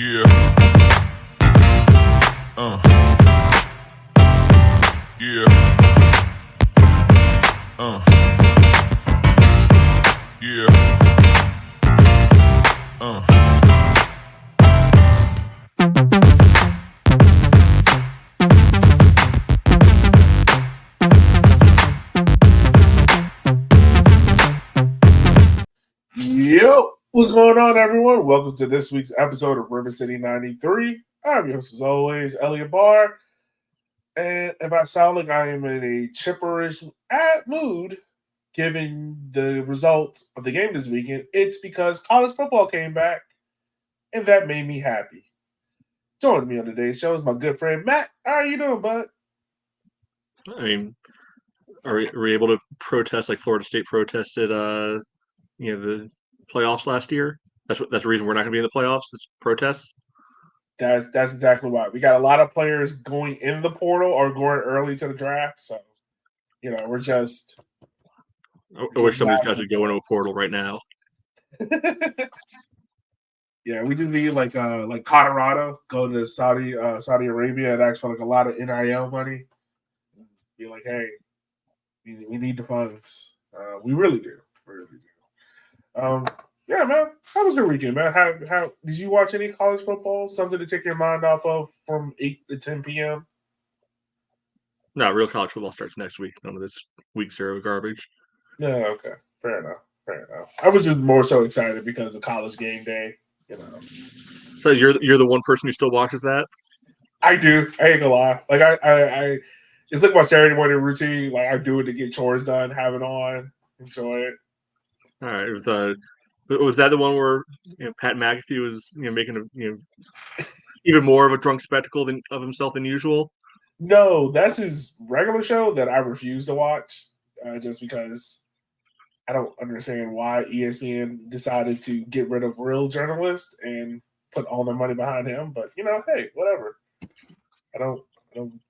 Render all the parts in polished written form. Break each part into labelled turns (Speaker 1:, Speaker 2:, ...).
Speaker 1: Yeah. Yeah. Yeah.
Speaker 2: Yo, what's going on, everyone? Welcome to this week's episode of River City 93. I'm your host, as always, Elliot Barr. And if I sound like I am in a chipperish mood, given the results of the game this weekend, it's because college football came back, and that made me happy. Joining me on today's show is my good friend Matt. How are you doing, bud?
Speaker 3: I mean, are we able to protest like Florida State protested? The playoffs last year. That's the reason we're not going to be in the playoffs. It's protests.
Speaker 2: That's exactly why. We got a lot of players going in the portal or going early to the draft, so we're just.
Speaker 3: I wish some of these guys would go into a portal right now.
Speaker 2: Yeah, we just need like Colorado, go to Saudi Arabia and ask for like a lot of NIL money. Be like, hey, we need the funds. We really do. Yeah, man. How was your weekend, man? How did you watch any college football? Something to take your mind off of from 8 to 10 p.m.?
Speaker 3: No, real college football starts next week. None of this week zero garbage.
Speaker 2: Yeah, okay. Fair enough. I was just more so excited because of college game day.
Speaker 3: So you're the one person who still watches that?
Speaker 2: I do. I ain't gonna lie. Like I it's like my Saturday morning routine. Like I do it to get chores done, have it on, enjoy it.
Speaker 3: All right. Was that the one where Pat McAfee was making a even more of a drunk spectacle of himself than usual?
Speaker 2: No, that's his regular show that I refuse to watch, just because I don't understand why ESPN decided to get rid of real journalists and put all their money behind him. But hey, whatever. I don't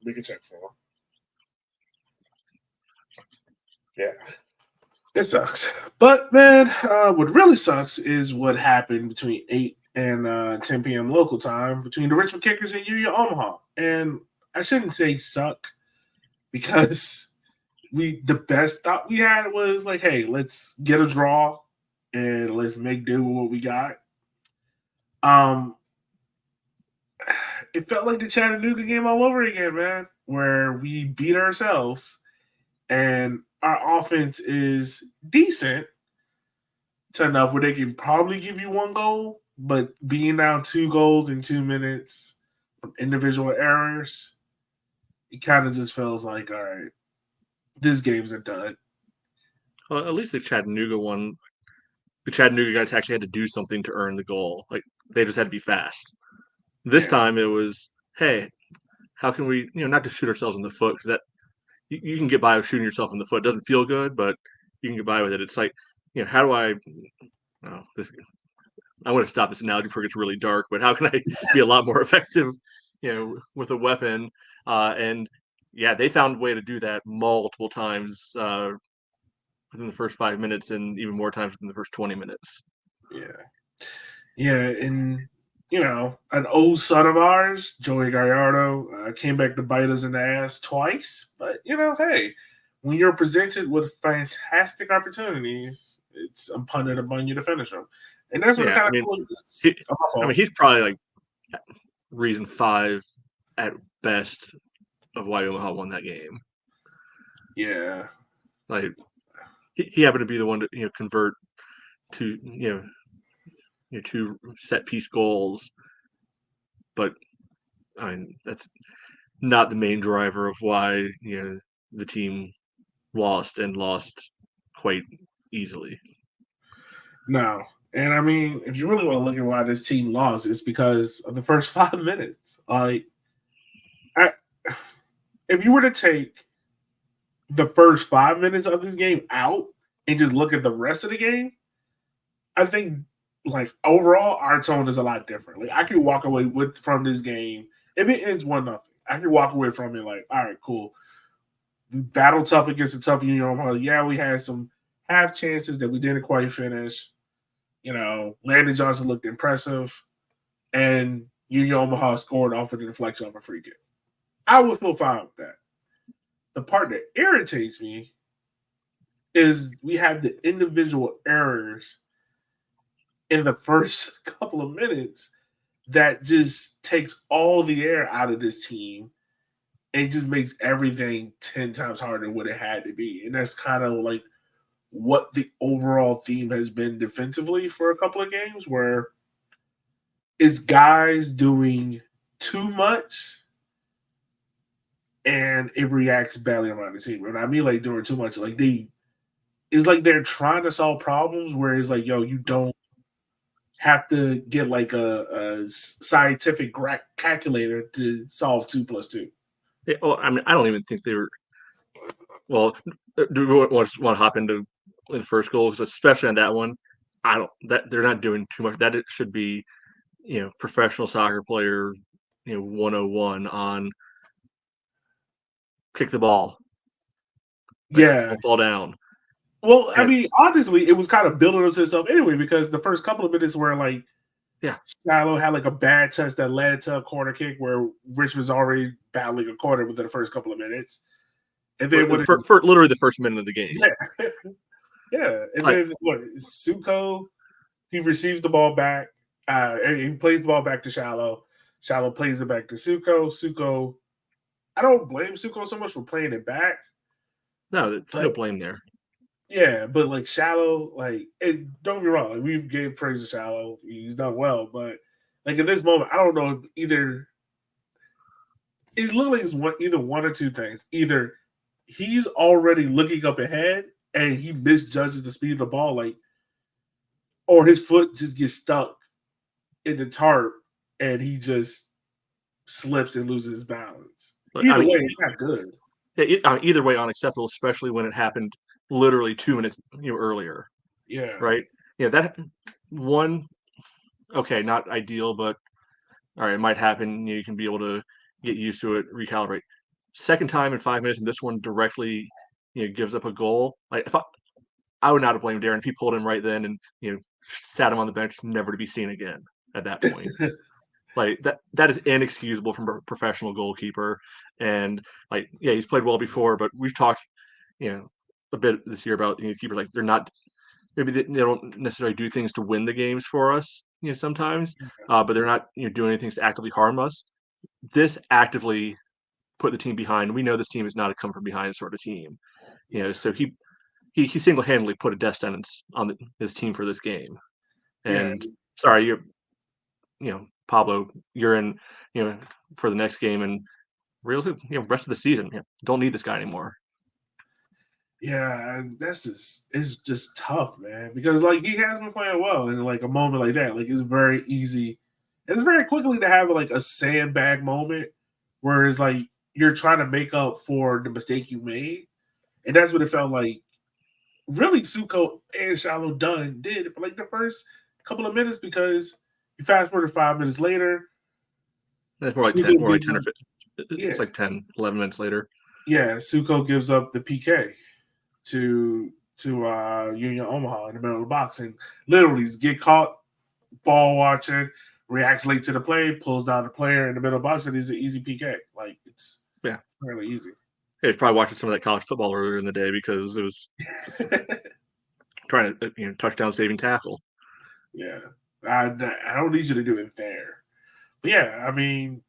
Speaker 2: make a check for him. Yeah. It sucks. But man, what really sucks is what happened between 8 and 10 p.m. local time between the Richmond Kickers and Union Omaha. And I shouldn't say suck because the best thought we had was like, hey, let's get a draw and let's make do with what we got. It felt like the Chattanooga game all over again, man, where we beat ourselves and our offense is decent to enough where they can probably give you one goal, but being down 2 goals in 2 minutes from individual errors, it kind of just feels like, all right, this game's a dud.
Speaker 3: Well, at least the Chattanooga one, the Chattanooga guys actually had to do something to earn the goal. Like they just had to be fast. This time it was, hey, how can we, not to shoot ourselves in the foot, because that you can get by with shooting yourself in the foot. It doesn't feel good, but you can get by with it. It's like, how do I? I want to stop this analogy before it gets really dark, but how can I be a lot more effective, with a weapon? And yeah, they found a way to do that multiple times within the first 5 minutes, and even more times within the first 20 minutes.
Speaker 2: Yeah, and an old son of ours, Joey Gallardo, came back to bite us in the ass twice. But hey, when you're presented with fantastic opportunities, it's incumbent upon you to finish them. And that's what
Speaker 3: he's probably like reason 5 at best of why Omaha won that game.
Speaker 2: Yeah,
Speaker 3: like he happened to be the one to convert to 2 set piece goals, but I mean that's not the main driver of why the team lost quite easily.
Speaker 2: No. And I mean, if you really want to look at why this team lost, it's because of the first 5 minutes. Like, if you were to take the first 5 minutes of this game out and just look at the rest of the game, I think, like, overall, our tone is a lot different. Like, I could walk away from this game if it ends 1-0. I could walk away from it like, all right, cool. We battled tough against a tough Union Omaha. Yeah, we had some half chances that we didn't quite finish. Landon Johnson looked impressive. and Union Omaha scored off of the deflection of a free kick. I would feel fine with that. The part that irritates me is we have the individual errors in the first couple of minutes that just takes all the air out of this team and just makes everything 10 times harder than what it had to be. And that's kind of like what the overall theme has been defensively for a couple of games, where it's guys doing too much and it reacts badly around the team. And I mean, like, doing too much, like it's like they're trying to solve problems where it's like, yo, you don't have to get like a scientific calculator to solve 2+2.
Speaker 3: Yeah, well, I mean, I don't even think they were. Well, do we want to hop into the first goal? Because especially on that one, I don't. That they're not doing too much. That it should be, professional soccer player, 101 on kick the ball. Like,
Speaker 2: Yeah.
Speaker 3: don't fall down.
Speaker 2: Well, I mean, honestly, it was kind of building up to itself anyway, because the first couple of minutes were like,
Speaker 3: yeah,
Speaker 2: Shiloh had like a bad touch that led to a corner kick where Rich was already battling a corner within the first couple of minutes. And then
Speaker 3: for literally the first minute of the game.
Speaker 2: Yeah. Yeah. And then Suko, he receives the ball back. He plays the ball back to Shallow. Shallow plays it back to Suko. Suko, I don't blame Suko so much for playing it back.
Speaker 3: No, no blame there.
Speaker 2: Yeah, but like Shallow, like, don't get me wrong, like, we've gave praise to Shallow. He's done well, but like in this moment, I don't know if either it looked like it's either one or two things. Either he's already looking up ahead and he misjudges the speed of the ball, like, or his foot just gets stuck in the tarp and he just slips and loses his balance.
Speaker 3: But,
Speaker 2: Either way, it's not good.
Speaker 3: Yeah, either way, unacceptable, especially when it happened literally 2 minutes earlier.
Speaker 2: Yeah.
Speaker 3: Right. Yeah, that one. Okay, not ideal, but all right, it might happen. You can be able to get used to it, recalibrate. Second time in 5 minutes, and this one directly, gives up a goal. Like, if I would not have blamed Darren if he pulled him right then and sat him on the bench, never to be seen again at that point. Like, that is inexcusable from a professional goalkeeper. And like, yeah, he's played well before, but we've talked, a bit this year about keepers, like, they're not, maybe they don't necessarily do things to win the games for us, sometimes, but they're not doing anything to actively harm us. This actively put the team behind. We know this team is not a come from behind sort of team, so he single-handedly put a death sentence on his team for this game. And sorry, Pablo, you're in, for the next game, and really, rest of the season, don't need this guy anymore.
Speaker 2: Yeah, and it's just tough, man, because like he has been playing well in like a moment like that. Like, it's very easy, and it's very quickly to have like a sandbag moment where it's like you're trying to make up for the mistake you made, and that's what it felt like. Really, Suko and Shallow did for like the first couple of minutes, because you fast forward to 5 minutes later.
Speaker 3: It's more like 10, or 10 or 15. It's like 10, 11 minutes later.
Speaker 2: Yeah, Suko gives up the PK to Union Omaha in the middle of the box, and literally get caught ball watching, reacts late to the play, pulls down the player in the middle of the box, and it's an easy PK. Like, it's fairly easy.
Speaker 3: He was probably watching some of that college football earlier in the day, because it was trying to touchdown saving tackle.
Speaker 2: Yeah, I don't need you to do it there, but yeah, I mean,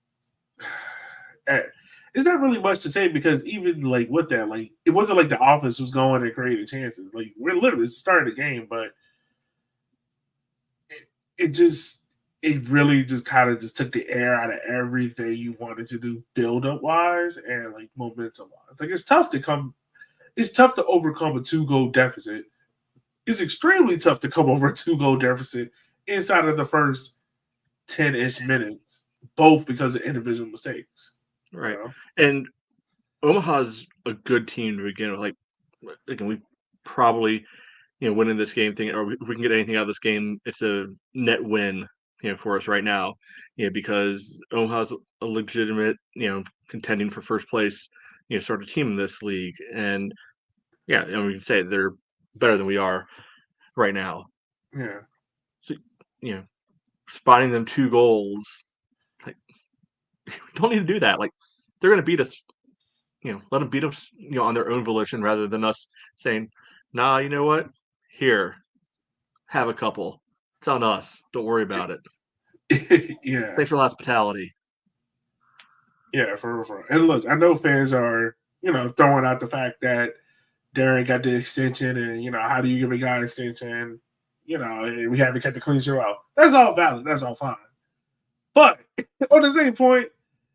Speaker 2: it's not really much to say, because even like with that, like, it wasn't like the offense was going and creating chances. Like, we're literally starting the game, but it really just kind of just took the air out of everything you wanted to do build up wise and like momentum wise. Like, it's tough to overcome a 2-goal deficit. It's extremely tough to come over a 2-goal deficit inside of the first 10-ish minutes, both because of individual mistakes.
Speaker 3: Right. And Omaha's a good team to begin with. Like, again, we probably, winning this game thing, or if we can get anything out of this game, it's a net win, for us right now, because Omaha's a legitimate, contending for first place, sort of team in this league. And yeah, and we can say they're better than we are right now.
Speaker 2: Yeah.
Speaker 3: So, spotting them 2 goals. Like, we don't need to do that. Like, they're going to beat us. Let them beat us, on their own volition rather than us saying, "Nah, you know what? Here, have a couple. It's on us. Don't worry about it.
Speaker 2: Yeah,
Speaker 3: Thanks for the hospitality."
Speaker 2: yeah, for real, for real. And look, I know fans are throwing out the fact that Darren got the extension, and how do you give a guy an extension? We haven't kept the clean sheet out. That's all valid. That's all fine. But on the same point,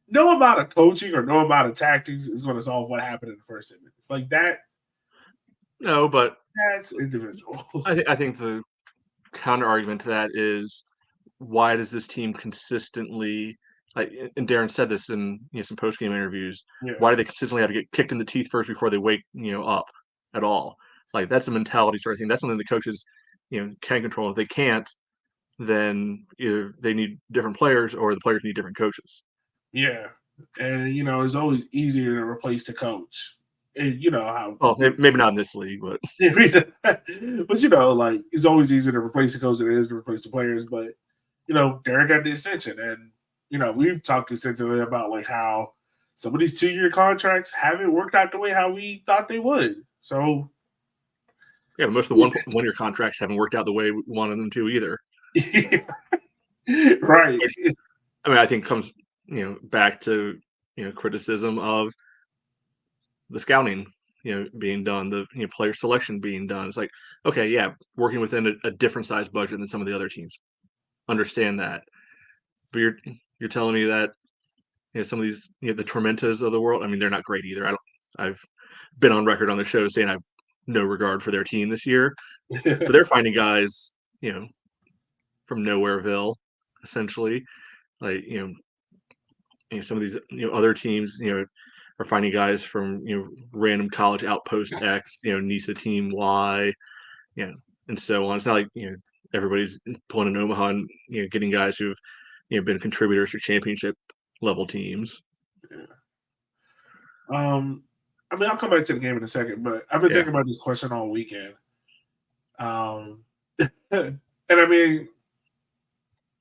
Speaker 2: no amount of coaching or no amount of tactics is going to solve what happened in the first 10 minutes. Like that,
Speaker 3: No, but
Speaker 2: that's individual.
Speaker 3: I think the counter argument to that is, why does this team consistently, like, and Darren said this in some post game interviews,
Speaker 2: Yeah,
Speaker 3: why do they consistently have to get kicked in the teeth first before they wake up at all? Like, that's a mentality sort of thing. That's something the coaches can control. If they can't, then either they need different players or the players need different coaches.
Speaker 2: yeah, and it's always easier to replace the coach. And you know how.
Speaker 3: Well, maybe not in this league, but
Speaker 2: But like it's always easier to replace the coach than it is to replace the players. But Derek got the extension, and we've talked extensively about like how some of these 2-year contracts haven't worked out the way how we thought they would. So
Speaker 3: yeah, most of the one-year contracts haven't worked out the way we wanted them to either.
Speaker 2: right.
Speaker 3: Which, I mean, I think comes back to criticism of the scouting being done, the player selection being done. It's like, okay, yeah, working within a different size budget than some of the other teams. Understand that. But you're telling me that some of these the Tormentas of the world, I mean, they're not great either. I've been on record on the show saying I've no regard for their team this year. But they're finding guys, from Nowhereville, essentially. Like, some of these other teams, are finding guys from random college outpost X, NISA team Y, and so on. It's not like everybody's pulling in Omaha and getting guys who've been contributors to championship level teams.
Speaker 2: Yeah. I mean, I'll come back to the game in a second, but I've been thinking about this question all weekend. And I mean,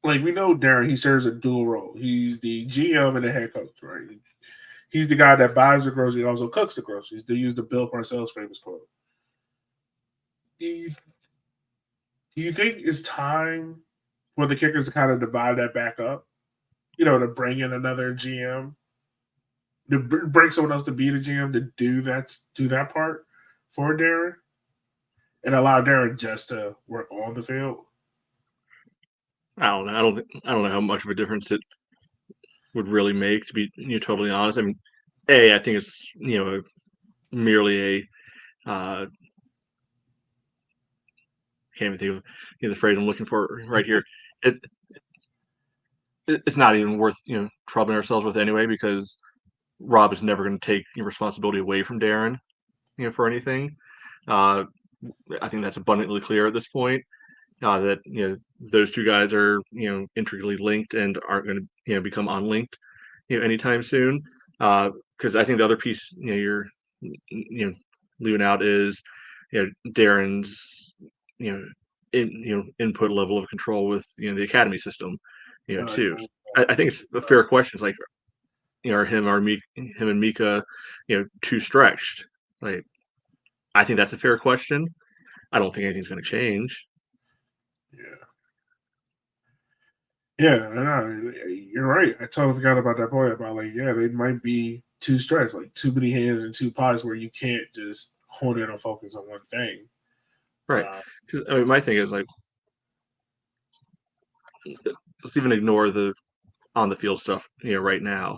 Speaker 2: like we know Darren, he serves a dual role. He's the GM and the head coach, right? He's the guy that buys the groceries and also cooks the groceries. To use the Bill Parcells famous quote. Do you think it's time for the Kickers to kind of divide that back up? To bring in another GM, to bring someone else to be the GM to do that part for Darren, and allow Darren just to work on the field.
Speaker 3: I don't know. I don't know how much of a difference it would really make, to be totally honest. I mean, I think it's merely a can't even think of the phrase I'm looking for right here. It's not even worth troubling ourselves with anyway, because Rob is never going to take responsibility away from Darren for anything. I think that's abundantly clear at this point. That those two guys are intricately linked and aren't going to become unlinked anytime soon. Because I think the other piece you're leaving out is Darren's input level of control with the academy system too. I think it's a fair question. It's like, are him and Mika too stretched? Like, I think that's a fair question. I don't think anything's going to change.
Speaker 2: Yeah, no, you're right. I totally forgot about that point about like, they might be too stressed, like too many hands and two pies where you can't just hone in and focus on one thing.
Speaker 3: Right. Because I mean, my thing is like, let's even ignore the on the field stuff. Right now,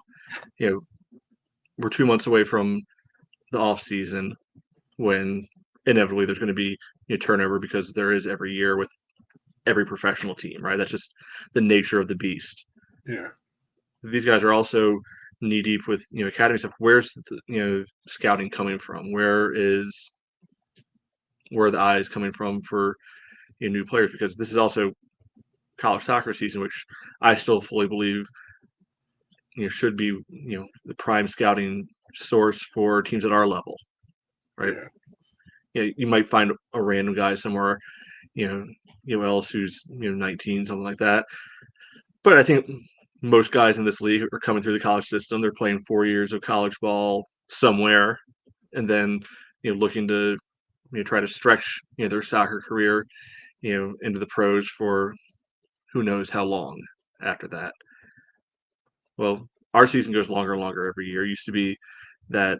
Speaker 3: we're 2 months away from the off season, when inevitably there's going to be turnover, because there is every year with every professional team, right? That's just the nature of the beast.
Speaker 2: Yeah.
Speaker 3: These guys are also knee deep with academy stuff. Where's the scouting coming from? Where are the eyes coming from for new players? Because this is also college soccer season, which I still fully believe should be the prime scouting source for teams at our level, right? You might find a random guy somewhere else who's 19, something like that. But I think most guys in this league are coming through the college system. They're playing 4 years of college ball somewhere, and then looking to try to stretch their soccer career into the pros for who knows how long after that. Well, our season goes longer and longer every year. It used to be that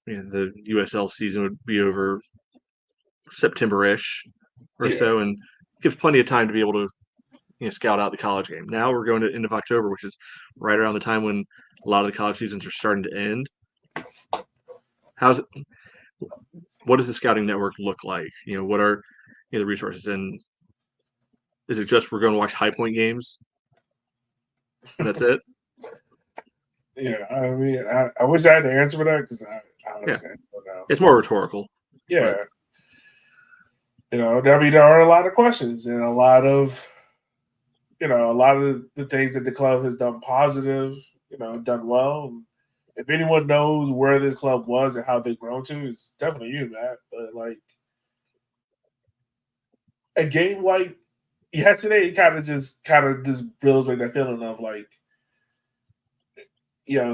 Speaker 3: the USL season would be over September-ish or
Speaker 2: Yeah,
Speaker 3: so, and gives plenty of time to be able to scout out the college game. Now we're going to end of October, which is right around the time when a lot of the college seasons are starting to end. How's it, what does the scouting network look like? What are the resources, and is it just we're going to watch high point games and that's it?
Speaker 2: yeah. I mean, I wish I had the answer for that because I
Speaker 3: Yeah,
Speaker 2: honestly don't know.
Speaker 3: it's more rhetorical.
Speaker 2: Yeah,
Speaker 3: But
Speaker 2: I mean, there are a lot of questions and a lot of the things that the club has done positive, done well. And if anyone knows where this club was and how they've grown to, it's definitely you, Matt. But like a game like yesterday, it kind of just builds like that feeling of like,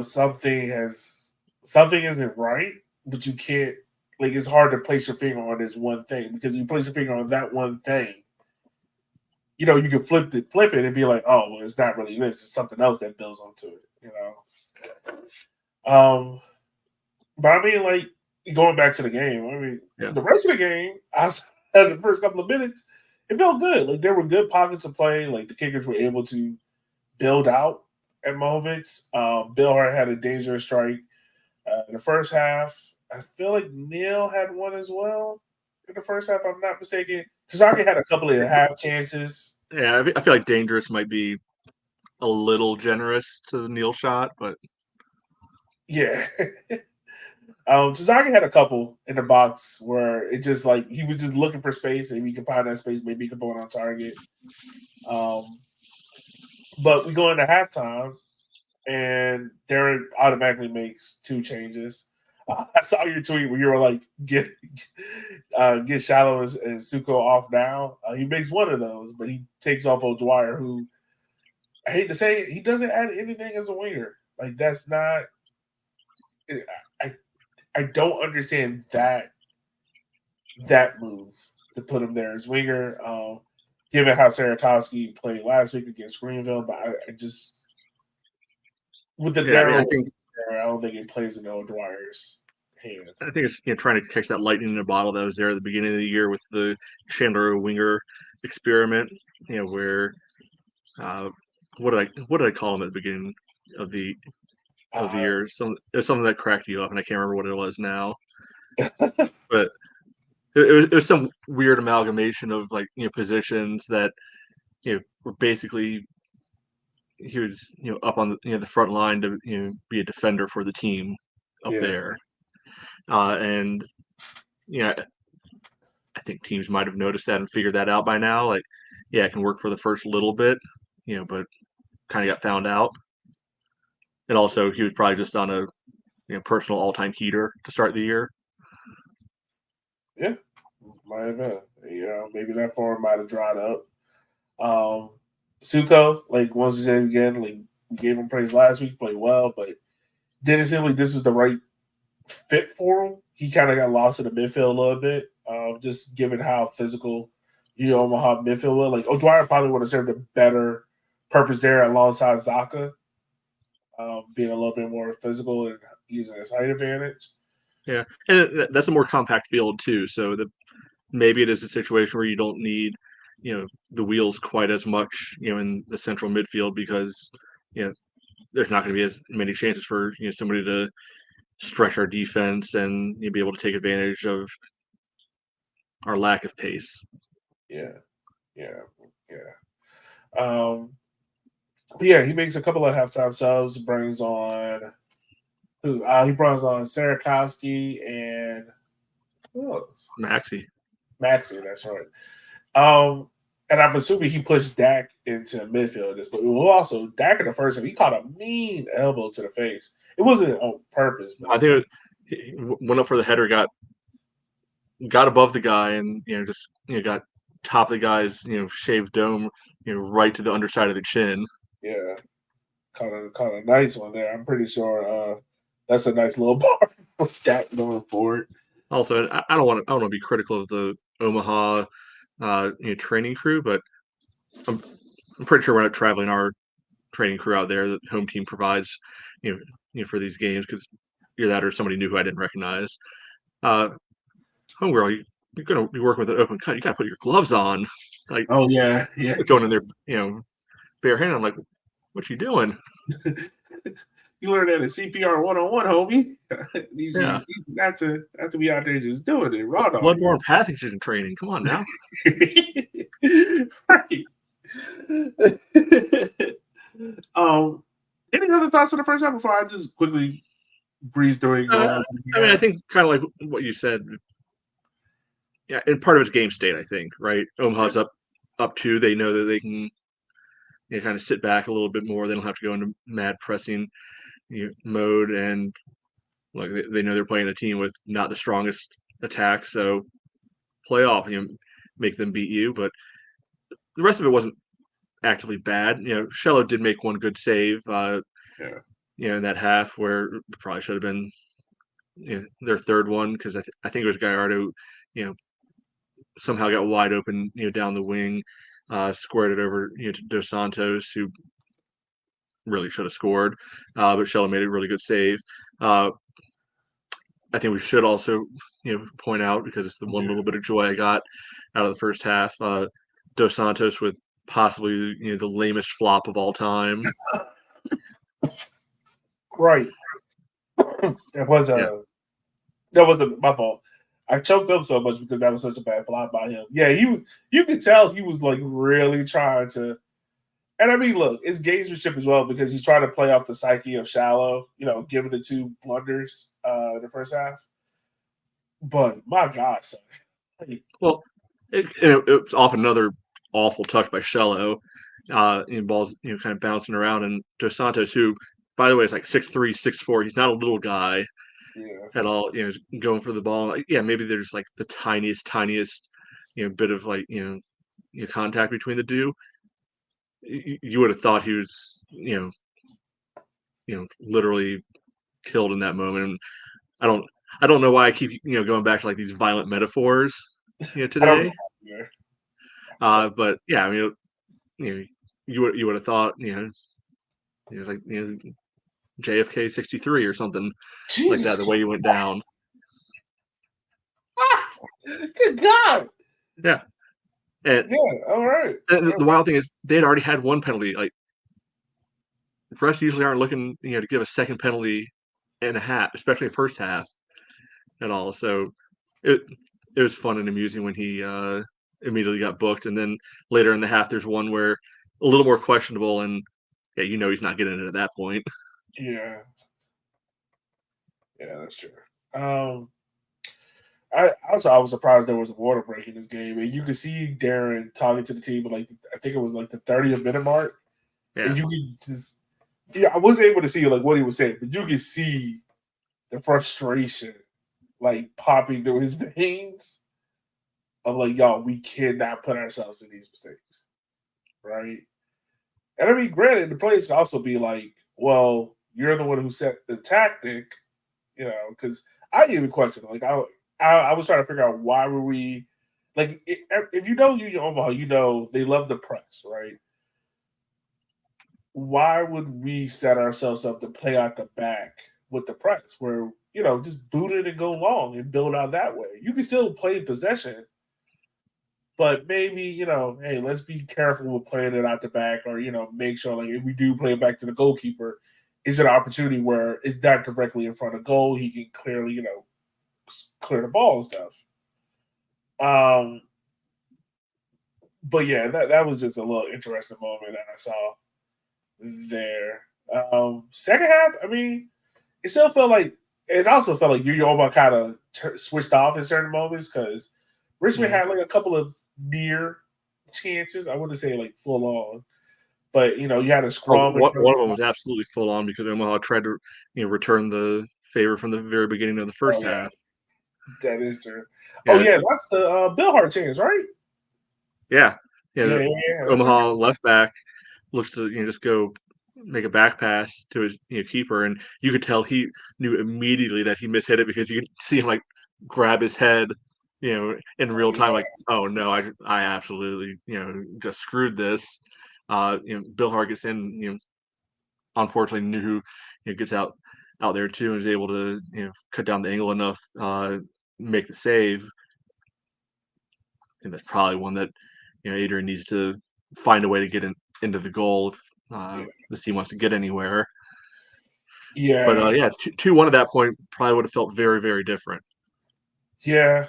Speaker 2: something isn't right, but you can't, like, it's hard to place your finger on this one thing because you place your finger on that one thing. You can flip it and be like, oh, well, it's not really this. It's something else that builds onto it. But I mean, like, going back to the game, I mean,
Speaker 3: yeah,
Speaker 2: the rest of the game, outside of the first couple of minutes, it felt good. Like, there were good pockets of play. Like, the kickers were able to build out at moments. Bill Hart had a dangerous strike in the first half. I feel like Neil had one as well in the first half, if I'm not mistaken. Tazaki had a couple of half chances.
Speaker 3: yeah. I feel like dangerous might be a little generous to the Neil shot, but
Speaker 2: Yeah. Tazaki had a couple in the box where it just like he was just looking for space, and if he could find that space, maybe he could put it on target. But we go into halftime, and Darren automatically makes two changes. I saw your tweet where you were like, get Shallow and Suko off now. He makes one of those, but he takes off O'Dwyer, who I hate to say it, he doesn't add anything as a winger. Like, that's not. I I don't understand that move to put him there as winger. Given how Sarakowski played last week against Greenville, but I just with the
Speaker 3: yeah. I mean,
Speaker 2: Daryl, I don't think it plays in O'Dwyer's hand.
Speaker 3: I think it's trying to catch that lightning in a bottle that was there at the beginning of the year with the Chandler Winger experiment. Where what did I call him at the beginning of the year? It was something that cracked you up, and I can't remember what it was now. But it was some weird amalgamation of like positions that were basically he was up on the front line to be a defender for the team up
Speaker 2: Yeah,
Speaker 3: there, and I think teams might have noticed that and figured that out by now. Like, yeah, it can work for the first little bit, but kind of got found out. And also, he was probably just on a personal all-time heater to start the year.
Speaker 2: yeah, might have been. Maybe that form might have dried up. Suko, like once again, like we gave him praise last week, played well, but didn't seem like this was the right fit for him. He kind of got lost in the midfield a little bit, just given how physical Union Omaha midfield was. Like O'Dwyer probably would have served a better purpose there alongside Zaka, being a little bit more physical and using his height advantage.
Speaker 3: Yeah, and that's a more compact field too. So maybe it is a situation where you don't need the wheels quite as much in the central midfield because there's not going to be as many chances for somebody to stretch our defense and be able to take advantage of our lack of pace.
Speaker 2: Yeah, yeah, yeah. Yeah, he makes a couple of halftime subs, brings on who? He brings on Sarakowski and who else?
Speaker 3: Maxi.
Speaker 2: Maxi, that's right. And I'm assuming he pushed Dak into midfield this, but also Dak in the first half, he caught a mean elbow to the face. It wasn't on purpose, but
Speaker 3: I think he went up for the header, got above the guy, and just got top of the guy's shaved dome right to the underside of the chin.
Speaker 2: Yeah, kind of nice one there. I'm pretty sure that's a nice little bar with that going forward.
Speaker 3: Also, and I don't want to be critical of the Omaha training crew, but I'm I'm pretty sure we're not traveling our training crew out there that home team provides, you know, for these games because either that or somebody new who I didn't recognize. Uh, Homegirl, you're gonna be working with an open cut. You gotta put your gloves on. Like
Speaker 2: Oh yeah, yeah.
Speaker 3: going in there, bare hand. I'm like, what you doing?
Speaker 2: You learned that in CPR 101, homie. These
Speaker 3: Yeah,
Speaker 2: you not to be out there just doing it raw dog.
Speaker 3: bloodborne pathogen training. Come on now.
Speaker 2: Right. um, any other thoughts on the first half before I just quickly breeze through and go
Speaker 3: Uh,
Speaker 2: on to the
Speaker 3: I mean, I
Speaker 2: half?
Speaker 3: think kind of like what you said. Yeah, and part of it's game state. I think right.
Speaker 2: Yeah,
Speaker 3: Omaha's up two. They know that they can kind of sit back a little bit more. They don't have to go into mad pressing mode, and like they know they're playing a team with not the strongest attack, so play off, make them beat you. But the rest of it wasn't actively bad. Shello did make one good save,
Speaker 2: yeah.
Speaker 3: in that half where it probably should have been their third one because I think it was Gallardo, you know, somehow got wide open, down the wing, squared it over, to Dos Santos, who really should have scored, but Shello made a really good save. Uh, I think we should also, point out because it's the one little bit of joy I got out of the first half. Dos Santos with possibly the lamest flop of all time.
Speaker 2: Right. It was
Speaker 3: Yeah,
Speaker 2: that wasn't my fault. I choked up so much because that was such a bad flop by him. Yeah, you could tell he was like really trying to. And I mean, look, it's gamesmanship as well because he's trying to play off the psyche of Shallow, giving the two blunders in the first half. But my God, son. Like,
Speaker 3: well, it was off another awful touch by Shello. Balls kind of bouncing around, and Dos Santos, who by the way is like 6'3", 6'4". He's not a little guy
Speaker 2: yeah,
Speaker 3: at all. Going for the ball. Like, yeah, maybe there's like the tiniest bit of like contact between the two. You would have thought he was literally killed in that moment. And I don't I don't know why I keep going back to like these violent metaphors
Speaker 2: I don't
Speaker 3: today.
Speaker 2: know.
Speaker 3: But yeah, I mean you would have thought it was like JFK 63 or something like that. The
Speaker 2: Jesus,
Speaker 3: way you went down.
Speaker 2: good God.
Speaker 3: Yeah, and
Speaker 2: Yeah, all right.
Speaker 3: the wild thing is they had already had one penalty. Like refs usually aren't looking to give a second penalty and a half, especially first half at all. So it it was fun and amusing when he immediately got booked, and then later in the half, there's one where a little more questionable, and yeah, he's not getting it at that point.
Speaker 2: Yeah, yeah, that's true. Um, I was surprised there was a water break in this game, and you could see Darren talking to the team, but like I think it was like the 30th minute mark, and
Speaker 3: Yeah,
Speaker 2: you could just I wasn't able to see like what he was saying, but you could see the frustration like popping through his veins of like, y'all, we cannot put ourselves in these mistakes, right? And I mean, granted, the players can also be like, well, you're the one who set the tactic, because I even question like I was trying to figure out why were we like if you know Union Omaha, they love the press, right? Why would we set ourselves up to play out the back with the press where just boot it and go long and build out that way? You can still play possession, but maybe hey, let's be careful with playing it out the back, or make sure like if we do play it back to the goalkeeper, is it an opportunity where it's not directly in front of goal? He can clearly clear the ball and stuff. But yeah, that was just a little interesting moment that I saw there. Second half, I mean, it also felt like Yu Alma kind of switched off in certain moments because Richmond
Speaker 3: mhm.
Speaker 2: had like a couple of near chances. I wouldn't say like full on, but you had a
Speaker 3: Oh,
Speaker 2: scrum in front
Speaker 3: one
Speaker 2: of
Speaker 3: of
Speaker 2: the.
Speaker 3: them was absolutely full on because Omaha tried to return the favor from the very beginning of the
Speaker 2: Oh
Speaker 3: first
Speaker 2: yeah,
Speaker 3: half.
Speaker 2: that is true. Oh
Speaker 3: Yeah,
Speaker 2: yeah, that's the Bill Hart chance, right?
Speaker 3: yeah, yeah.
Speaker 2: Yeah, yeah, yeah, that's right.
Speaker 3: Omaha left back looks to just go make a back pass to his keeper, and you could tell he knew immediately that he mishit it because you could see him like grab his head, in real time, like, oh no, I absolutely just screwed this. Bill Hargitson, unfortunately knew who gets out there too and is able to cut down the angle enough, make the save. I think that's probably one that Adrian needs to find a way to get into the goal if this team wants to get anywhere. But
Speaker 2: Yeah.
Speaker 3: yeah, 2-1 at that point probably would have felt very, very different.
Speaker 2: Yeah.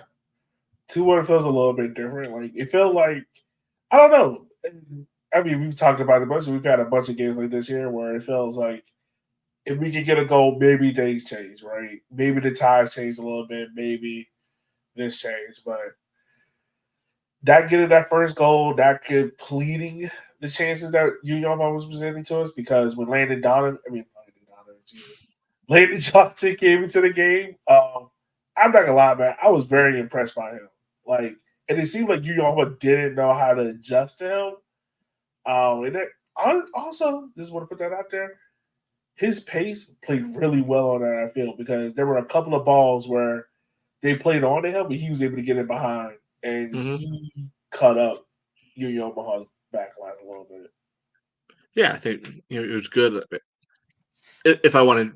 Speaker 2: 2-1 feels a little bit different. Like it felt like I don't know. I mean, we've talked about it a bunch. We've had a bunch of games like this here where it feels like if we could get a goal, maybe things change, right? Maybe the ties change a little bit. Maybe this changed, but that getting that first goal, that completing the chances that Union Omaha was presenting to us, because when Landon Johnson came into the game, I'm not gonna lie, man, I was very impressed by him. Like, and it seemed like Union Omaha didn't know how to adjust to him. And that, also, just want to put that out there. His pace played really well on that field because there were a couple of balls where they played on to him, but he was able to get it behind, and he cut up Union Omaha's back line a little bit.
Speaker 3: Yeah, I think it was good. If I wanted,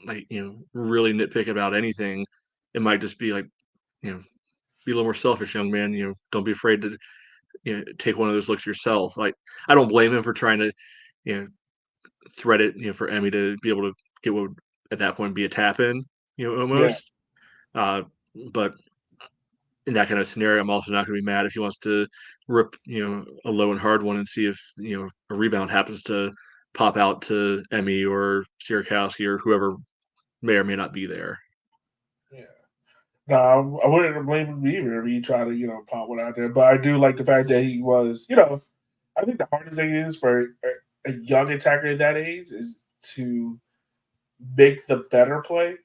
Speaker 3: like, really nitpick about anything, it might just be like, be a little more selfish, young man. Don't be afraid to take one of those looks yourself. Like, I don't blame him for trying to you know thread it for Emmy to be able to get what would at that point be a tap in,
Speaker 2: Yeah,
Speaker 3: almost. Uh, but in that kind of scenario, I'm also not going to be mad if he wants to rip, a low and hard one and see if, a rebound happens to pop out to Emmy or Sierakowski or whoever may or may not be there.
Speaker 2: yeah. No, I wouldn't blame him either if he tried to, pop one out there. But I do like the fact that he was, I think the hardest thing is for a young attacker at that age is to make the better play.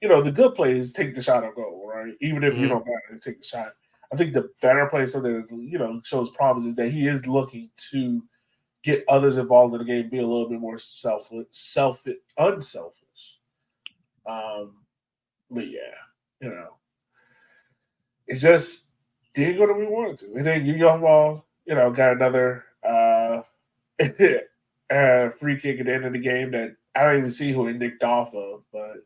Speaker 2: The good play is take the shot or goal, right? Even if you
Speaker 3: Hmm.
Speaker 2: don't matter, take the shot. I think the better play, something that shows promise, is that he is looking to get others involved in the game, be a little bit more unselfish. But yeah, you know, it just didn't go the way we wanted to. And then Young Ball, got another free kick at the end of the game that I don't even see who it nicked off of, but
Speaker 3: Doesn't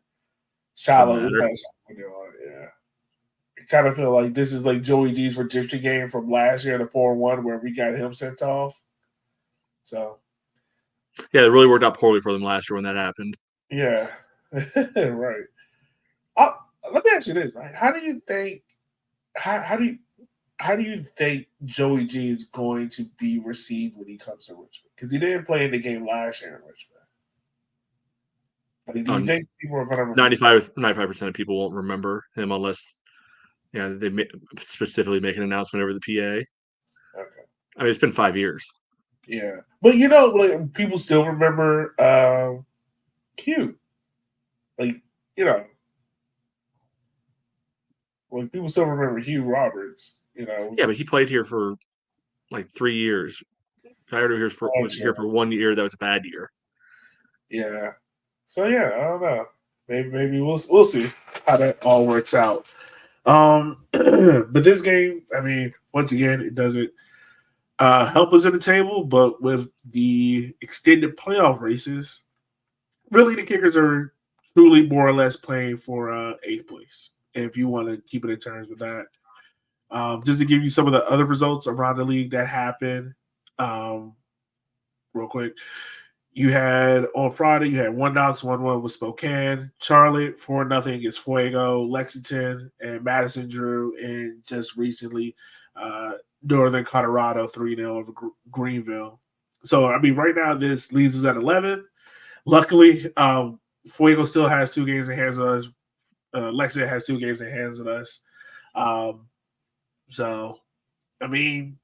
Speaker 2: Shiloh was
Speaker 3: matter.
Speaker 2: that shot on. Yeah. I kind of feel like this is like Joey G's Registry game from last year, the 4-1, where we got him sent off. So
Speaker 3: Yeah, it really worked out poorly for them last year when that happened.
Speaker 2: yeah. Right. Uh, Let me ask you this: like, how do you think? How do you think Joey G is going to be received when he comes to Richmond? Because he didn't play in the game last year in Richmond. Like, do you
Speaker 3: Um,
Speaker 2: think people are going to?
Speaker 3: 95% of people won't remember him unless they specifically make an announcement over the PA.
Speaker 2: Okay.
Speaker 3: I mean, it's been 5 years.
Speaker 2: Yeah, but like people still remember Q. Like you know, like people still remember Hugh Roberts.
Speaker 3: Yeah, but he played here for like 3 years. Coyote was here for 1 year. That was a bad year.
Speaker 2: Yeah. So yeah, I don't know. Maybe we'll see how that all works out. But this game, I mean, once again, it doesn't help us in the table, but with the extended playoff races, really the Kickers are truly more or less playing for eighth place. If you want to keep it in terms with that, just to give you some of the other results around the league that happened, real quick. You had on Friday, you had 1-0 1-1 with Spokane, Charlotte 4-0 against Fuego, Lexington and Madison drew, and just recently, Northern Colorado 3-0 over Greenville. So I mean, right now this leaves us at 11th. Luckily, Fuego still has 2 games in hands of us. Lexington has 2 games in hands of us. So I mean,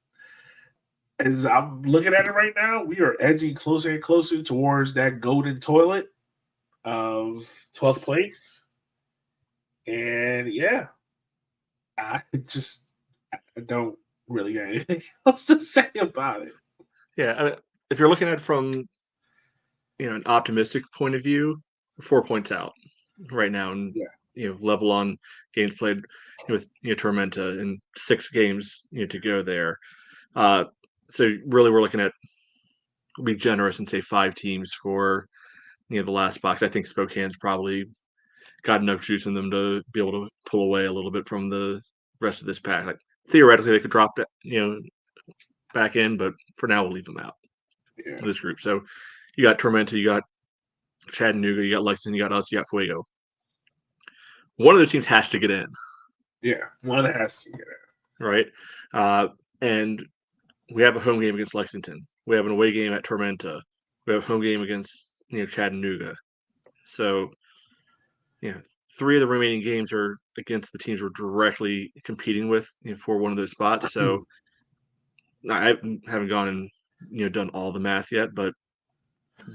Speaker 2: as I'm looking at it right now, we are edging closer and closer towards that golden toilet of 12th place. And yeah, I don't really got anything else to say about it.
Speaker 3: Yeah, I mean, if you're looking at it from an optimistic point of view, 4 points out right now, and
Speaker 2: Yeah.
Speaker 3: level on games played with Tormenta and 6 games to go there. So really, we're looking at be generous and say 5 teams for the last box. I think Spokane's probably got enough juice in them to be able to pull away a little bit from the rest of this pack. Like theoretically, they could drop back in, but for now, we'll leave them out of this group. So you got Tormenta, you got Chattanooga, you got Lexington, you got us, you got Fuego. One of those teams has to get in.
Speaker 2: Yeah, one has to get in.
Speaker 3: Right? And we have a home game against Lexington. We have an away game at Tormenta. We have a home game against Chattanooga. So, 3 of the remaining games are against the teams we're directly competing with for one of those spots. So I haven't gone and done all the math yet, but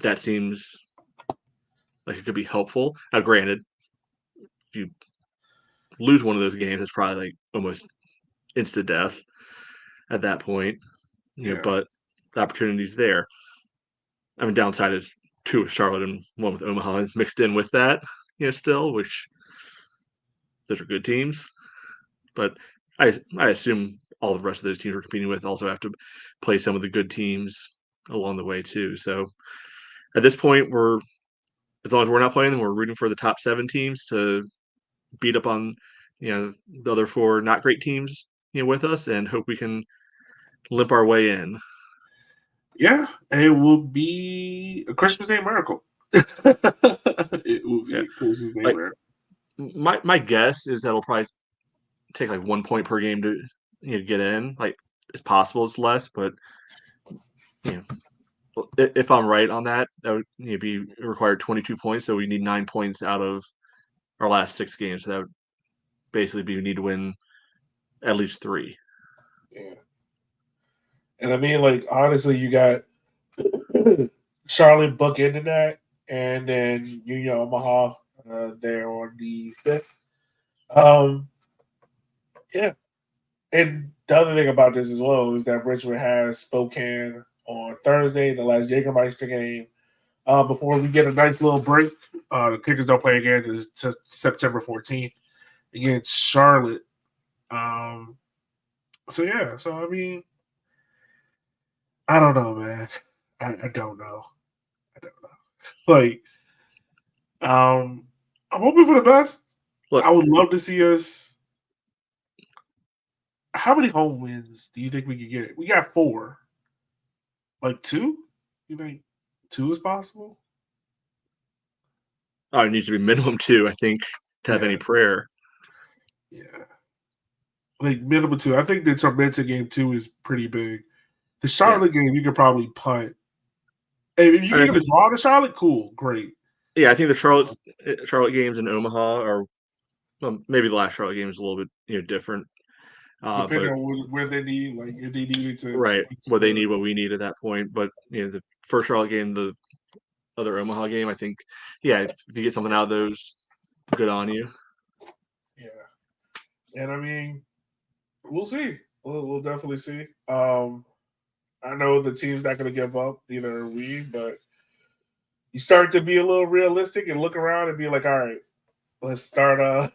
Speaker 3: that seems like it could be helpful. Now, granted, if you lose one of those games, it's probably like almost instant death at that point. But the opportunity's there. I mean, downside is 2 with Charlotte and 1 with Omaha mixed in with that, still, which those are good teams. But I assume all the rest of those teams we're competing with also have to play some of the good teams along the way too. So at this point, as long as we're not playing them, we're rooting for the top 7 teams to beat up on the other 4 not great teams with us, and hope we can limp our way in.
Speaker 2: Yeah, it will be a Christmas Day miracle. It will be a Christmas Day miracle.
Speaker 3: My guess is that'll probably take like 1 point per game to get in. Like it's possible it's less, but if I'm right on that, that would be required 22 points. So we need 9 points out of our last 6 games. So that would basically be we need to win at least 3.
Speaker 2: Yeah. And I mean, like, honestly, you got Charlotte bookending that, and then Union Omaha there on the 5th. Yeah. And the other thing about this as well is that Richmond has Spokane on Thursday, the last Jägermeister game. Before we get a nice little break, the Kickers don't play again until September 14th against Charlotte. So I mean, I don't know, man. I don't know. Like, I'm hoping for the best. Look, I would love to see us. How many home wins do you think we could get? We got 4. Like 2? You think 2 is possible?
Speaker 3: Oh, it needs to be minimum 2, I think, to have any prayer.
Speaker 2: Yeah. Like minimum 2. I think the Tormenta game 2 is pretty big. The Charlotte game, you could probably punt. Hey, if you can get a draw to Charlotte, cool, great.
Speaker 3: Yeah, I think the Charlotte games in Omaha are maybe the last Charlotte game is a little bit
Speaker 2: different. Depending on where they need, like if they needed to
Speaker 3: what they need, what we need at that point. But the first Charlotte game, the other Omaha game, I think, if you get something out of those, good on you.
Speaker 2: Yeah, and I mean, we'll see. We'll definitely see. I know the team's not going to give up, neither are we, but you start to be a little realistic and look around and be like, all right, let's start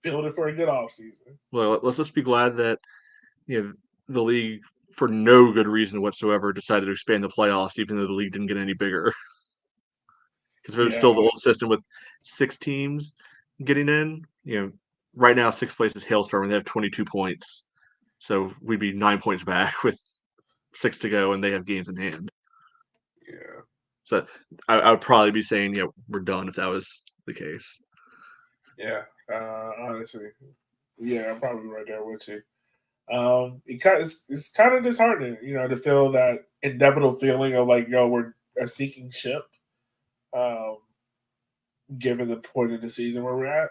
Speaker 2: building for a good offseason.
Speaker 3: Well, let's just be glad that the league, for no good reason whatsoever, decided to expand the playoffs, even though the league didn't get any bigger. Because it was still the old system with 6 teams getting in. Right now, 6th place is Hailstorm, and they have 22 points. So we'd be 9 points back with 6 to go, and they have games in hand.
Speaker 2: Yeah.
Speaker 3: So I would probably be saying, we're done if that was the case.
Speaker 2: Yeah, honestly. Yeah, I'm probably right there with you. It's kind of disheartening, to feel that inevitable feeling of like, we're a sinking ship. Given the point of the season where we're at,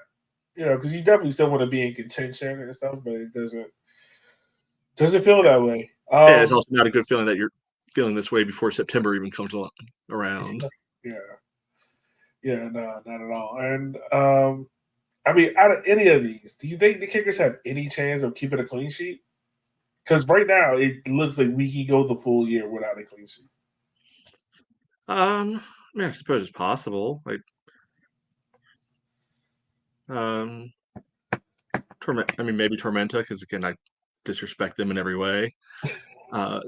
Speaker 2: because you definitely still want to be in contention and stuff, but it doesn't feel that way.
Speaker 3: It's also not a good feeling that you're feeling this way before September even comes around.
Speaker 2: No, not at all. And I mean, out of any of these, do you think the Kickers have any chance of keeping a clean sheet? Because right now it looks like we can go the full year without a clean sheet.
Speaker 3: I mean, I suppose it's possible. Like, um, I mean, maybe Tormenta, because again, I disrespect them in every way. Uh,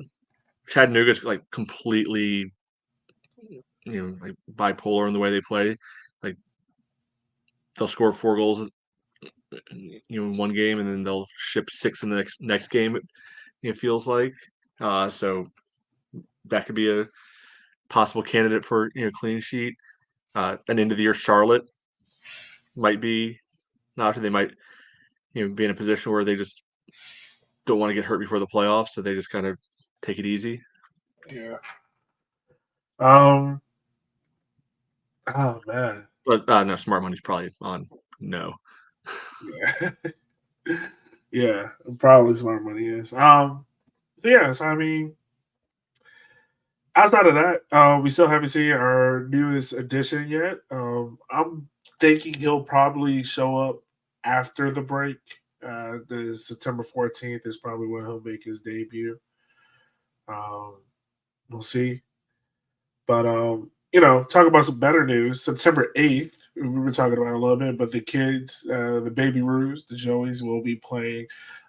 Speaker 3: Chattanooga's like completely, like bipolar in the way they play. Like, they'll score 4 goals, in one game, and then they'll ship 6 in the next game. It feels like. So that could be a possible candidate for clean sheet. An end of the year Charlotte might be an option. They might be in a position where they just don't want to get hurt before the playoffs, so they just kind of take it easy.
Speaker 2: Yeah. Oh man.
Speaker 3: But no, smart money's probably on no.
Speaker 2: Yeah. Yeah. Probably smart money is. So yes, I mean, outside of that, we still haven't seen our newest addition yet. I'm thinking he'll probably show up after the break. The September 14th is probably when he'll make his debut. Um, we'll see. But talk about some better news. September 8th, we were talking about it a little bit, but the kids, the Baby Roos, the Joeys, will be playing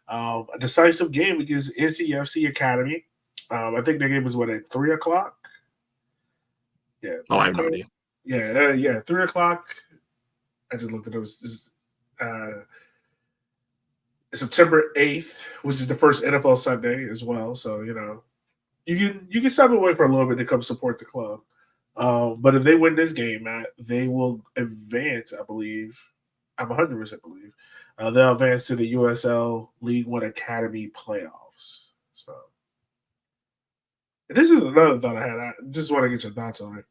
Speaker 2: a decisive game against NCFC Academy. I think the game was at 3 o'clock. Yeah,
Speaker 3: Oh, I have no idea.
Speaker 2: Yeah, 3 o'clock. I just looked at it. Was September 8th, which is the first NFL Sunday as well. So you can step away for a little bit to come support the club. But if they win this game, Matt, they will advance. I believe. I'm 100% believe they'll advance to the USL League One Academy playoffs. So this is another thought I had. I just want to get your thoughts on it.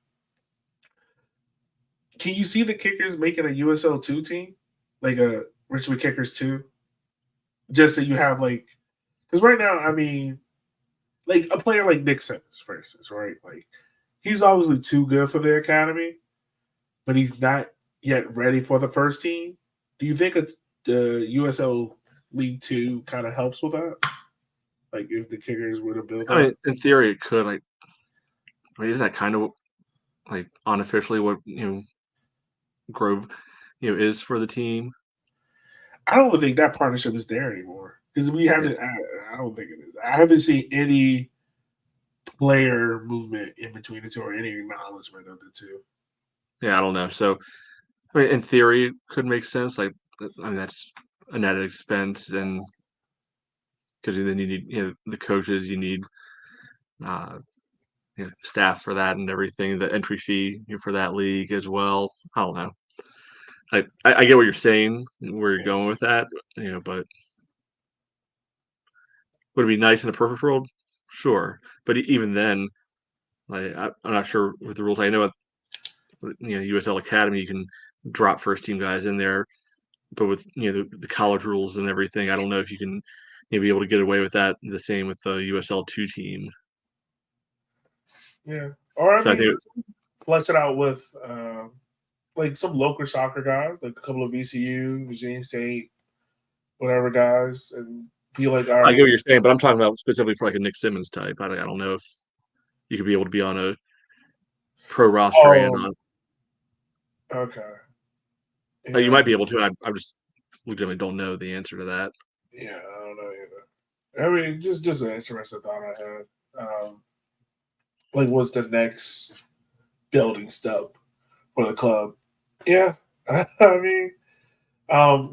Speaker 2: Can you see the Kickers making a USL 2 team, like a Richmond Kickers 2? Just so you have because right now, I mean, like a player like Nick Simmons, for instance, right? Like he's obviously too good for the academy, but he's not yet ready for the first team. Do you think the USL League 2 kind of helps with that? Like if the Kickers were to build
Speaker 3: I
Speaker 2: up?
Speaker 3: mean, in theory, it could. Like, I mean, isn't that kind of like unofficially what Grove is for the team?
Speaker 2: I don't think that partnership is there anymore because we
Speaker 3: Yeah,
Speaker 2: haven't. I don't think it is. I haven't seen any player movement in between the two or any acknowledgement of the two.
Speaker 3: yeah, I don't know. So, I mean, in theory, it could make sense. Like, I mean, that's a net expense, and because then you need the coaches, you need uh, staff for that and everything. The entry fee for that league as well. I don't know. I get what you're saying, where you're going with that, but would it be nice in a perfect world? Sure, but even then, I'm not sure with the rules. I know at USL Academy you can drop first team guys in there, but with the college rules and everything, I don't know if you can be able to get away with that. The same with the USL 2 team.
Speaker 2: Yeah, or I
Speaker 3: So I think
Speaker 2: mean, flesh it out with like some local soccer guys, like a couple of VCU, Virginia State, whatever guys, and be like, all
Speaker 3: I
Speaker 2: right,
Speaker 3: get what you're saying, but I'm talking about specifically for like a Nick Simmons type. I don't know if you could be able to be on a pro roster and
Speaker 2: oh,
Speaker 3: on.
Speaker 2: okay,
Speaker 3: You
Speaker 2: yeah,
Speaker 3: might be able to. I just legitimately don't know the answer to that.
Speaker 2: yeah, I don't know either. I mean, just an interesting thought I had. Like, what's the next building step for the club? Yeah, I mean,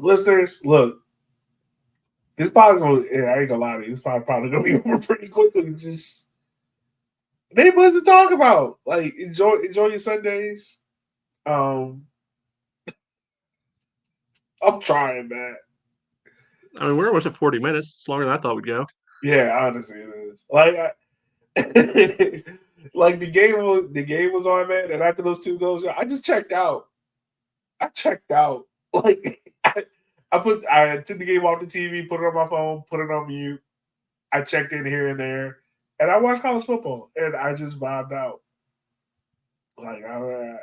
Speaker 2: listeners, look, this probably going. Yeah, I ain't gonna lie to you. This probably gonna be over pretty quickly. Just name us to talk about. Like, enjoy your Sundays. Um, I'm trying, man.
Speaker 3: I mean, we're almost at 40 minutes. It's longer than I thought we'd go.
Speaker 2: Yeah, honestly, it is. Like, like the game was on, man, and after those two goals, I just checked out. I checked out. Like, I took the game off the TV, put it on my phone, put it on mute. I checked in here and there, and I watched college football, and I just vibed out. Like, all right.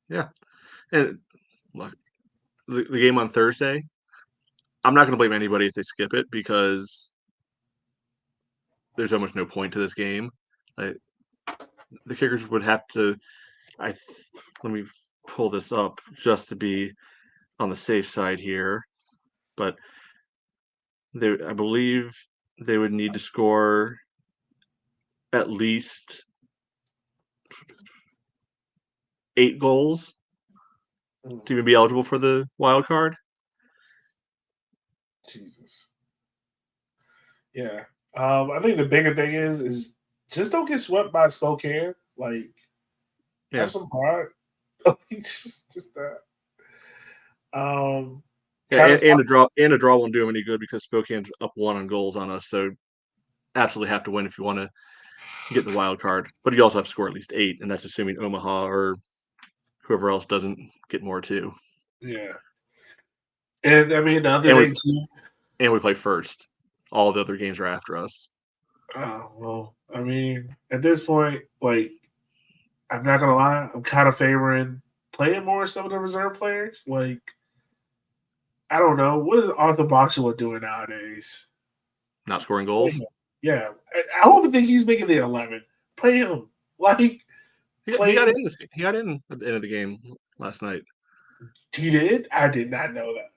Speaker 3: Yeah, and look, the game on Thursday. I'm not going to blame anybody if they skip it because there's almost no point to this game. Like, the kickers would have to. Let me pull this up just to be on the safe side here, but I believe they would need to score at least 8 goals to even be eligible for the wild card.
Speaker 2: Jesus. Yeah. I think the bigger thing is just don't get swept by Spokane. Like, have some pride. just that.
Speaker 3: And a draw won't do them any good because Spokane's up 1 on goals on us, so absolutely have to win if you want to get the wild card. But you also have to score at least 8, and that's assuming Omaha or whoever else doesn't get more too.
Speaker 2: Yeah. And I mean the other thing too.
Speaker 3: And we play first. All the other games are after us.
Speaker 2: Oh, well, I mean, at this point, like, I'm not gonna lie, I'm kind of favoring playing more some of the reserve players. Like, I don't know, what is Arthur Boxua doing nowadays?
Speaker 3: Not scoring goals.
Speaker 2: Yeah, I don't think he's making the 11. Play him, like.
Speaker 3: He got in this game. He got in at the end of the game last night.
Speaker 2: He did? I did not know that.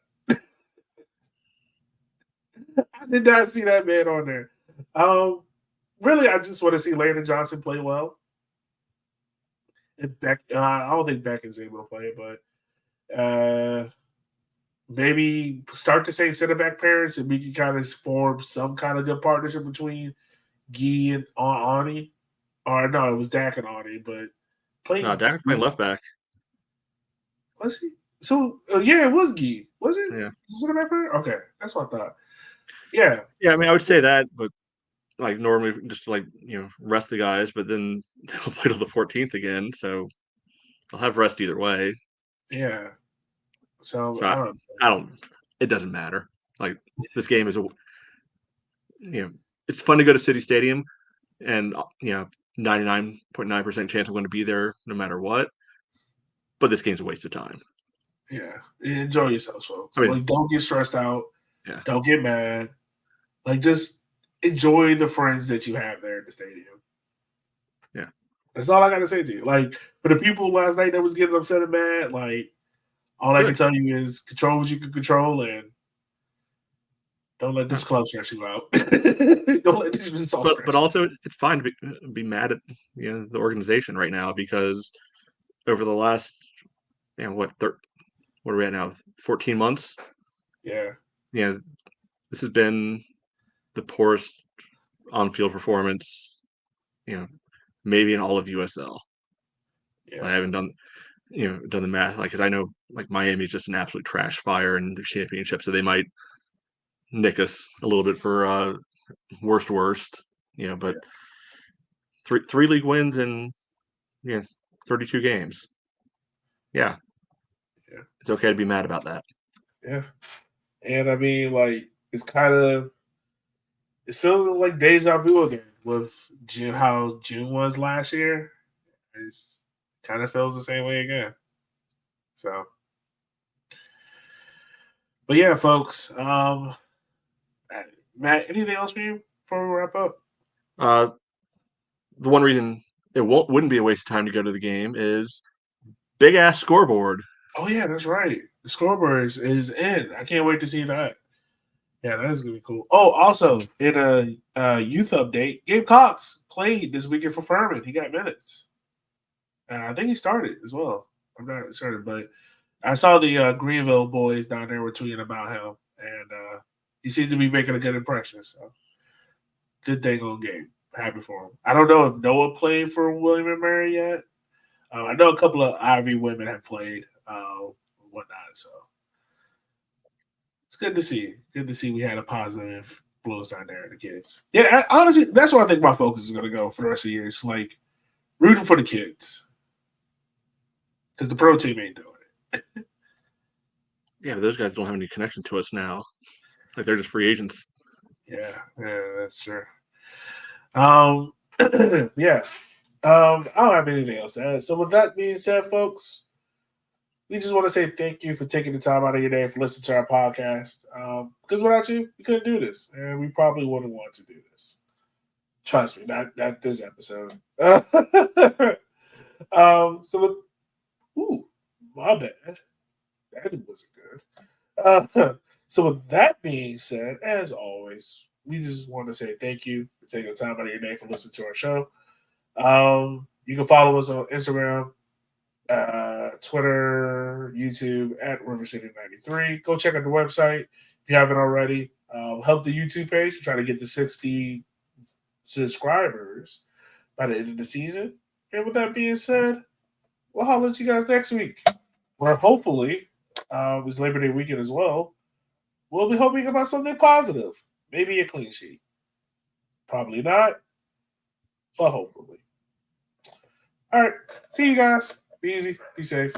Speaker 2: I did not see that man on there. Really, I just want to see Landon Johnson play well. And I don't think Beck is able to play, but maybe start the same center back pairs and we can kind of form some kind of good partnership between Guy and Ani. Or no, it was Dak and Ani, but
Speaker 3: Dak was playing left back.
Speaker 2: Was he? So yeah, it was Guy. Was it?
Speaker 3: Yeah.
Speaker 2: Center back player? Okay, that's what I thought. Yeah.
Speaker 3: Yeah, I mean, I would say that, but like normally just like rest the guys, but then they'll play till the 14th again, so they'll have rest either way.
Speaker 2: Yeah. So
Speaker 3: I don't. It doesn't matter. Like this game is it's fun to go to City Stadium, and 99.9% chance I'm going to be there no matter what. But this game's a waste of time.
Speaker 2: Yeah, enjoy yourselves, folks.
Speaker 3: I mean,
Speaker 2: like, don't get stressed out.
Speaker 3: Yeah.
Speaker 2: Don't get mad. Like, just enjoy the friends that you have there at the stadium.
Speaker 3: Yeah,
Speaker 2: that's all I got to say to you. Like, for the people last night that was getting upset and mad, like, all I can tell you is control what you can control and don't let this club stress you out. Don't let this result
Speaker 3: but also, it's fine to be mad at the organization right now because over the last what are we at now? 14 months.
Speaker 2: Yeah.
Speaker 3: This has been the poorest on-field performance, maybe in all of USL.
Speaker 2: Yeah.
Speaker 3: I haven't done the math, because I know Miami's just an absolute trash fire in their championship, so they might nick us a little bit for worst, but three league wins in 32 games. Yeah. It's okay to be mad about that.
Speaker 2: Yeah. And I mean, like, it's feeling like deja vu again with how June was last year. It kind of feels the same way again. So, but yeah, folks. Matt, anything else for you before we wrap up?
Speaker 3: The one reason it wouldn't be a waste of time to go to the game is big ass scoreboard.
Speaker 2: Oh yeah, that's right. The scoreboard is in. I can't wait to see that. Yeah, that is gonna be cool. Oh, also in a youth update, Gabe Cox played this weekend for Furman. He got minutes. I think he started as well. I'm not sure, but I saw the Greenville boys down there were tweeting about him, and he seemed to be making a good impression. So, good thing on Gabe. Happy for him. I don't know if Noah played for William and Mary yet. I know a couple of Ivy women have played, whatnot. So it's good to see. Good to see we had a positive influence down there, the kids. Yeah, honestly, that's where I think my focus is going to go for the rest of the year. It's like rooting for the kids because the pro team ain't doing it.
Speaker 3: Yeah, but those guys don't have any connection to us now. Like they're just free agents.
Speaker 2: Yeah, that's true. Yeah. I don't have anything else to add. So with that being said, folks, we just want to say thank you for taking the time out of your day for listening to our podcast. Because without you, we couldn't do this, and we probably wouldn't want to do this. Trust me, not this episode. Ooh, my bad. That wasn't good. So with that being said, as always, we just want to say thank you for taking the time out of your day for listening to our show. You can follow us on Instagram, Twitter, YouTube at River City 93. Go check out the website if you haven't already. Help the YouTube page. We're trying to get to 60 subscribers by the end of the season. And with that being said, we'll holler at you guys next week. Where hopefully, it's Labor Day weekend as well. We'll be hoping about something positive. Maybe a clean sheet. Probably not, but hopefully. All right. See you guys. Be easy. Be safe.